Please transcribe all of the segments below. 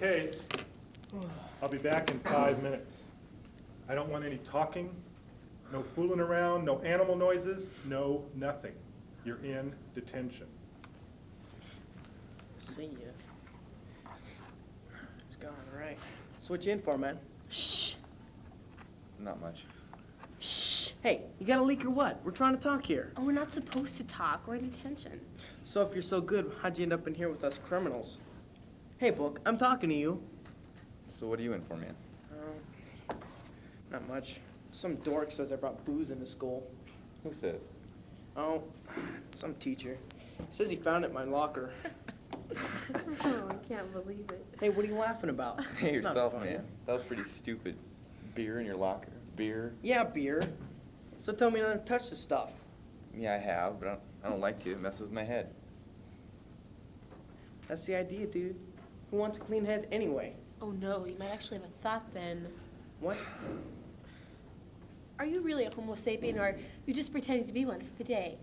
Okay, I'll be back in 5 minutes. I don't want any talking, no fooling around, no animal noises, no nothing. You're in detention. See ya. It's gone, all right. So what you in for, man? Shh. Not much. Shh. Hey, you got a leak or what? We're trying to talk here. Oh, we're not supposed to talk. We're in detention. So if you're so good, how'd you end up in here with us criminals? Hey, Book, I'm talking to you. So what are you in for, man? Not much. Some dork says I brought booze into school. Who says? Oh, some teacher. Says he found it in my locker. Oh, I can't believe it. Hey, what are you laughing about? Hey, It's not yourself, funny. man. That was pretty stupid. Beer in your locker? Beer? Yeah, beer. So tell me not to touch the stuff. Yeah, I have, but I don't like to. It messes with my head. That's the idea, dude. Who wants a clean head anyway? Oh no, you might actually have a thought then. What? Are you really a Homo sapien, or are you just pretending to be one for the day?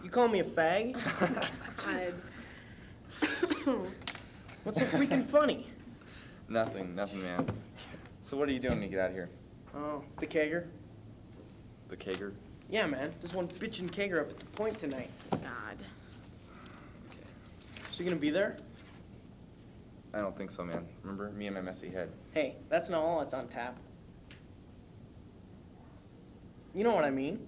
You call me a fag? God. What's so freaking funny? Nothing, man. So what are you doing when you get out of here? Oh, the kegger? The kegger? Yeah, man. There's one bitchin' kegger up at the point tonight. God. So you gonna be there? I don't think so, man. Remember, me and my messy head. Hey, that's not all that's on tap. You know what I mean?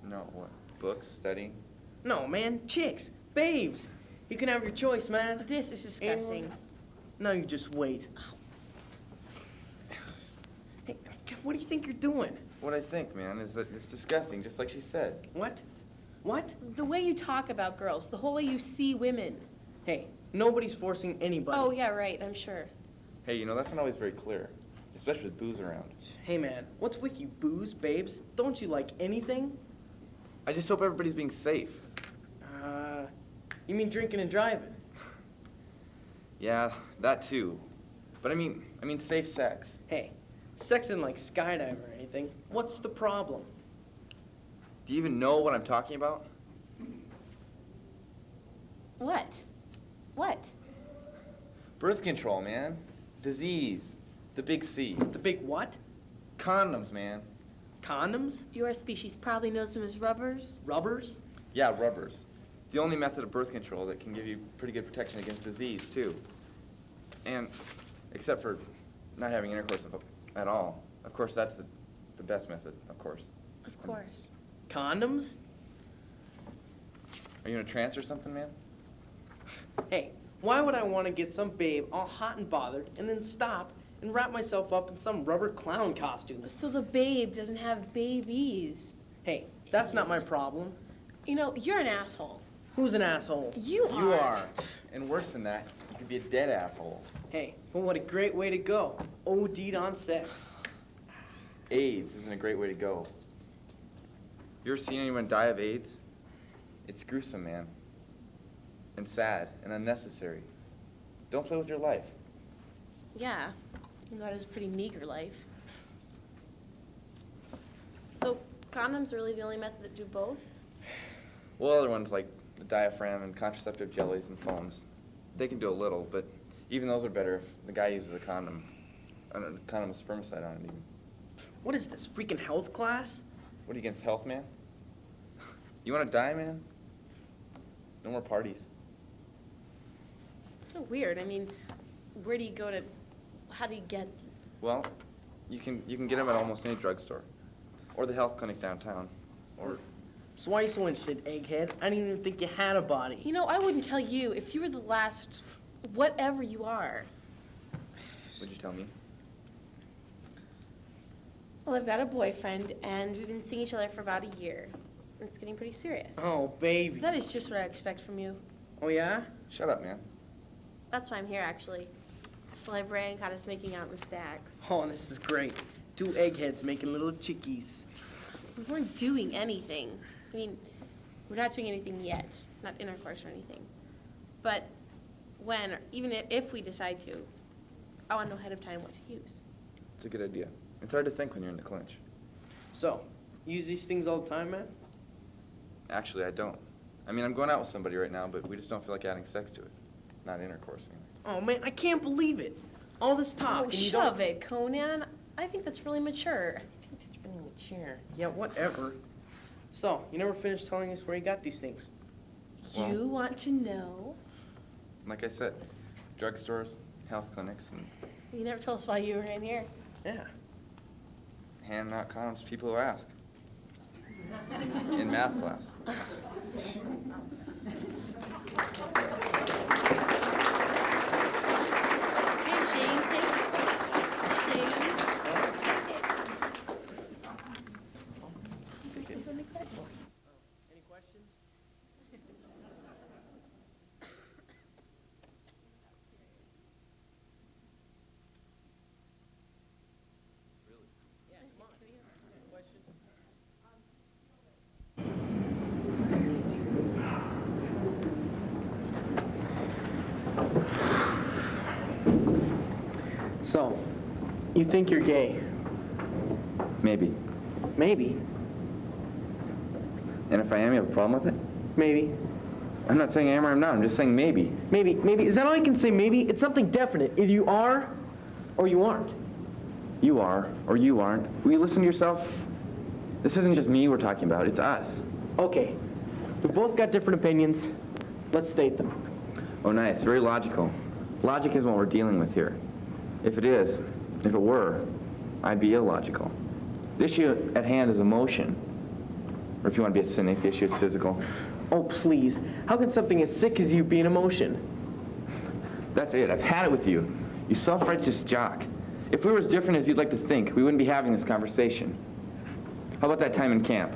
No, what? Books? Studying? No, man. Chicks. Babes. You can have your choice, man. This is disgusting. No, you just wait. Hey, what do you think you're doing? What I think, man, is that it's disgusting, just like she said. What? What? The way you talk about girls, the whole way you see women. Hey, nobody's forcing anybody. Oh, yeah, right, I'm sure. Hey, you know, that's not always very clear, especially with booze around. Hey, man. What's with you, booze, babes? Don't you like anything? I just hope everybody's being safe. You mean drinking and driving? Yeah, that too. But I mean safe sex. Hey, sex isn't like skydiving or anything. What's the problem? Do you even know what I'm talking about? What? What? Birth control, man. Disease. The big C. The big what? Condoms, man. Condoms? Your species probably knows them as rubbers. Rubbers? Yeah, rubbers. The only method of birth control that can give you pretty good protection against disease, too. And, except for not having intercourse at all. Of course, that's the best method, of course. Of course. Condoms? Are you in a trance or something, man? Hey, why would I want to get some babe all hot and bothered and then stop and wrap myself up in some rubber clown costume? So the babe doesn't have babies. Hey, that's not my problem. You know, you're an asshole. Who's an asshole? You are. You are. And worse than that, you could be a dead asshole. Hey, but what a great way to go. OD'd on sex. AIDS isn't a great way to go. You ever seen anyone die of AIDS? It's gruesome, man. And sad and unnecessary. Don't play with your life. Yeah, you know, that is a pretty meager life. So condoms are really the only method that do both? Well, other ones like the diaphragm and contraceptive jellies and foams, they can do a little, but even those are better if the guy uses a condom with spermicide on it even. What is this, freaking health class? What are you against health, man? You want to die, man? No more parties. It's so weird. I mean, where do you go to, how do you get? Well, you can get them at almost any drugstore, or the health clinic downtown, or So why are you so interested, egghead? I didn't even think you had a body. You know, I wouldn't tell you if you were the last, whatever you are. would you tell me? Well, I've got a boyfriend, and we've been seeing each other for about a year. It's getting pretty serious. Oh, baby. That is just what I expect from you. Oh, yeah? Shut up, man. That's why I'm here, actually. The librarian caught us making out in the stacks. Oh, this is great. Two eggheads making little chickies. We weren't doing anything. I mean, we're not doing anything yet. Not intercourse or anything. But when, even if we decide to, I want to know ahead of time what to use. It's a good idea. It's hard to think when you're in the clinch. So, you use these things all the time, man? Actually, I don't. I mean, I'm going out with somebody right now, but we just don't feel like adding sex to it. not intercoursing. Oh, man, I can't believe it. All this talk, Oh, and you shove don't... it, Conan. I think that's really mature. I think it's really mature. Yeah, whatever. So, you never finished telling us where you got these things. Well- You want to know? Like I said, drugstores, health clinics, and You never told us why you were in here. Yeah. handing out condoms to people who ask. In math class. Hey, Shane, take it. Shane, take it. Any questions? Yeah, come on. Question? So, you think you're gay? Maybe. Maybe. And if I am, you have a problem with it? Maybe. I'm not saying I am or I'm not. I'm just saying maybe. Maybe. Maybe. Is that all you can say? Maybe? It's something definite. Either you are or you aren't. You are or you aren't. Will you listen to yourself? This isn't just me we're talking about. It's us. Okay. We've both got different opinions. Let's state them. Oh, nice. Very logical. Logic is what we're dealing with here. If it were, I'd be illogical. The issue at hand is emotion. Or if you want to be a cynic, the issue is physical. Oh, please. How can something as sick as you be an emotion? That's it. I've had it with you. You self-righteous jock. If we were as different as you'd like to think, we wouldn't be having this conversation. How about that time in camp?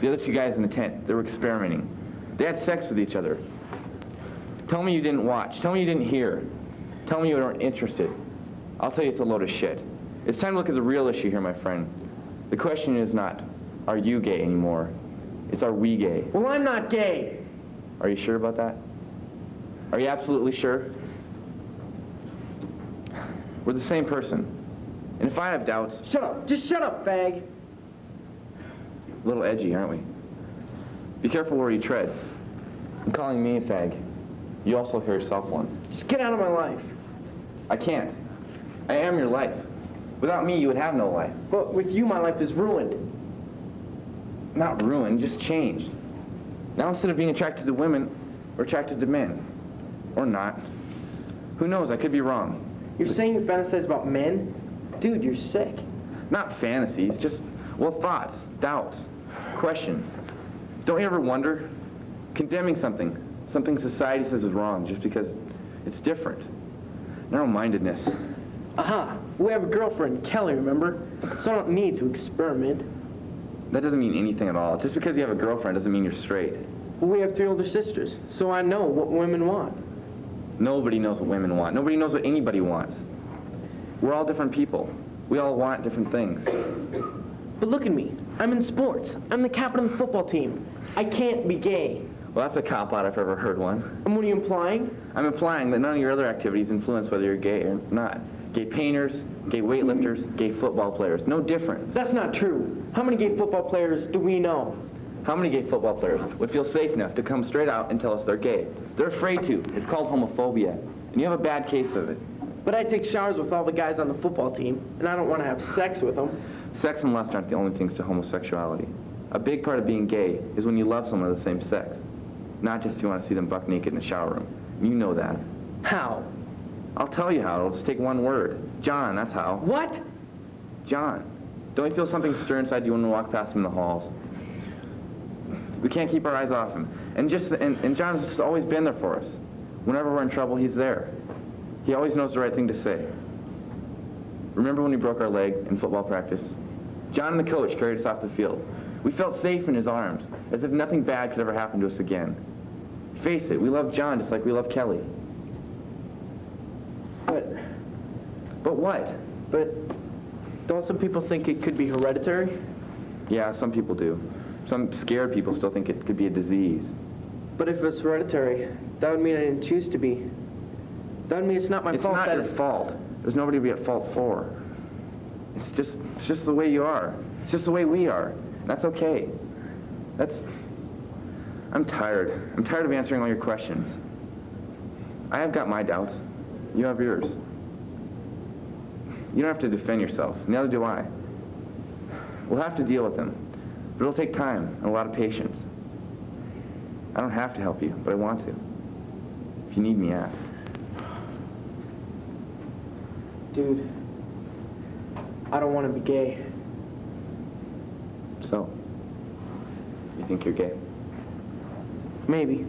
The other two guys in the tent, they were experimenting. They had sex with each other. Tell me you didn't watch. Tell me you didn't hear. Tell me you weren't interested. I'll tell you it's a load of shit. It's time to look at the real issue here, my friend. The question is not, are you gay anymore? It's, are we gay? Well, I'm not gay. Are you sure about that? Are you absolutely sure? We're the same person. And if I have doubts, Shut up. Just shut up, fag. a little edgy, aren't we? Be careful where you tread. I'm calling me a fag. You also hear yourself one. Just get out of my life. I can't. I am your life. Without me, you would have no life. But with you, my life is ruined. Not ruined, just changed. Now instead of being attracted to women, we're attracted to men. Or not. Who knows, I could be wrong. You're saying you fantasize about men? Dude, you're sick. Not fantasies, just, well, thoughts, doubts, questions. Don't you ever wonder? Condemning something society says is wrong just because it's different. Narrow-mindedness. Aha. We have a girlfriend, Kelly, remember? So I don't need to experiment. That doesn't mean anything at all. Just because you have a girlfriend doesn't mean you're straight. Well, we have 3 older sisters, so I know what women want. Nobody knows what women want. Nobody knows what anybody wants. We're all different people. We all want different things. But look at me. I'm in sports. I'm the captain of the football team. I can't be gay. Well, that's a cop-out if I've ever heard one. And what are you implying? I'm implying that none of your other activities influence whether you're gay or not. Gay painters, gay weightlifters, gay football players. No difference. That's not true. How many gay football players do we know? How many gay football players would feel safe enough to come straight out and tell us they're gay? They're afraid to. It's called homophobia. And you have a bad case of it. But I take showers with all the guys on the football team, and I don't want to have sex with them. Sex and lust aren't the only things to homosexuality. A big part of being gay is when you love someone of the same sex. Not just you want to see them buck naked in the shower room. You know that. How? I'll tell you how. It'll just take one word. John, that's how. What? John. Don't you feel something stir inside you when we walk past him in the halls? We can't keep our eyes off him. And John's just always been there for us. Whenever we're in trouble, he's there. He always knows the right thing to say. Remember when we broke our leg in football practice? John and the coach carried us off the field. We felt safe in his arms, as if nothing bad could ever happen to us again. Face it, we love John just like we love Kelly. But what? But don't some people think it could be hereditary? Yeah, some people do. Some scared people still think it could be a disease. But if it's hereditary, that would mean I didn't choose to be. That would mean it's not my It's fault. not your fault. There's nobody to be at fault for. It's just the way you are. It's just the way we are. And that's okay. I'm tired. I'm tired of answering all your questions. I have got my doubts. You have yours. You don't have to defend yourself. Neither do I. We'll have to deal with them. But it'll take time and a lot of patience. I don't have to help you, but I want to. If you need me, ask. Dude, I don't want to be gay. So, you think you're gay? Maybe.